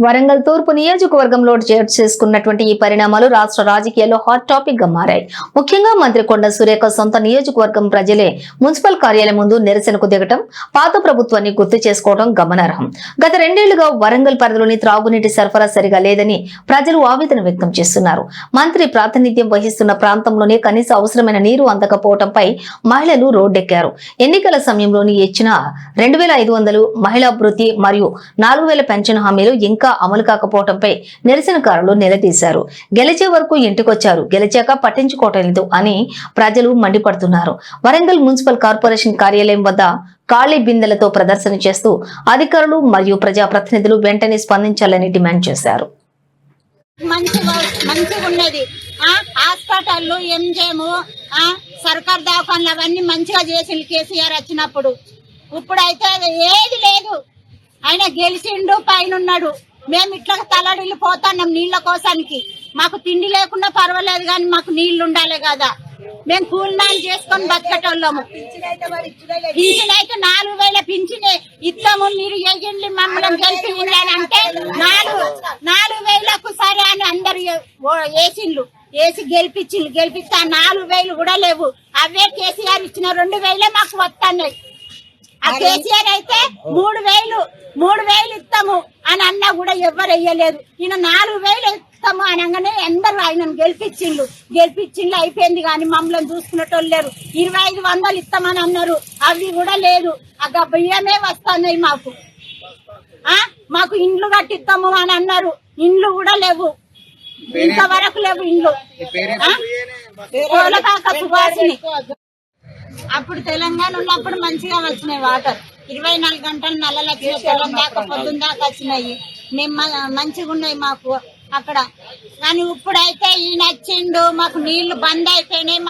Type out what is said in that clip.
వరంగల్ తూర్పు నియోజకవర్గంలో చోటు చేసుకున్నటువంటి ఈ పరిణామాలు రాష్ట్ర రాజకీయాల్లో హాట్ టాపిక్ గా మారాయి. ముఖ్యంగా మంత్రి కొండ సురేఖ సొంత నియోజకవర్గం ప్రజలే మున్సిపల్ కార్యాలయం ముందు నిరసనకు దిగటం, పాత ప్రభుత్వాన్ని గుర్తు చేసుకోవడం గమనార్హం. గత 2 ఏళ్లుగా వరంగల్ పరిధిలోని త్రాగునీటి సరఫరా సరిగా లేదని ప్రజలు ఆవేదన వ్యక్తం చేస్తున్నారు. మంత్రి ప్రాతినిధ్యం వహిస్తున్న ప్రాంతంలోనే కనీస అవసరమైన నీరు అందకపోవడంపై మహిళలు రోడ్డెక్కారు. ఎన్నికల సమయంలోని ఇచ్చిన 2500 మహిళా భృతి మరియు 4000 పెన్షన్ హామీలు ఇంకా అమలు కాకపోవడంపై నిరసనకారులు నిలదీశారు. గెలిచే వరకు ఇంటికొచ్చారు, గెలిచాక పట్టించుకోవటం లేదు అని ప్రజలు మండిపడుతున్నారు. వరంగల్ మున్సిపల్ కార్పొరేషన్ కార్యాలయం వద్ద ఖాళీ బిందెలతో ప్రదర్శన చేస్తూ అధికారులు మరియు ప్రజాప్రతినిధులు వెంటనే స్పందించాలని డిమాండ్ చేశారు. హాస్పిటల్ ఎంజేము సర్కార్ దవాఖాన్లు అవన్నీ మంచిగా చేసి కేసీఆర్ వచ్చినప్పుడు, ఇప్పుడైతే ఏది లేదు. ఆయన గెలిచిండు, పైన ఉన్నాడు. మేము ఇట్లా తలడిల్లిపోతున్నాం నీళ్ల కోసానికి. మాకు తిండి లేకున్నా పర్వాలేదు కానీ మాకు నీళ్లు ఉండాలి కదా. మేము కూలినాలు చేసుకొని బతకటోళ్ళము. పింఛన్ అయితే 4000 పింఛన్ ఇస్తాము, మీరు ఎగిరి మమ్మల్ని గెలిపి ఉండాలంటే 4000కు సరే అని అందరు వేసిండ్లు. వేసి గెలిపిస్తా 4000 కూడా లేవు. అవే కేసీఆర్ ఇచ్చిన 2000 మాకు వస్తున్నాయి. ఆ కేసీఆర్ అయితే 3000 ఇస్తాము అని అన్నా కూడా ఎవరు వెయ్యలేదు. ఈయన 4000 ఇస్తాము అనగానే అందరూ ఆయనను గెలిపించిండ్లు అయిపోయింది. కానీ మమ్మల్ని చూసుకునేటోళ్ళు లేరు. 2500 ఇస్తామని అన్నారు, అవి కూడా లేదు. ఆ బియ్యమే వస్తున్నాయి మాకు ఇండ్లు కట్టిస్తాము అని అన్నారు, ఇండ్లు కూడా లేవు. ఇంతవరకు లేవు ఇండ్లు. సుభాషిని అప్పుడు తెలంగాణ ఉన్నప్పుడు మంచిగా వచ్చినాయి వాటర్. 24 గంటలు నల్లలు వచ్చినాయి, తెల్లం దాకా పొద్దున్న దాకా వచ్చినాయి. మేము మంచిగా ఉన్నాయి మాకు అక్కడ. కానీ ఇప్పుడైతే ఈయన వచ్చిండు, మాకు నీళ్లు బంద్ అయిపోయినాయి.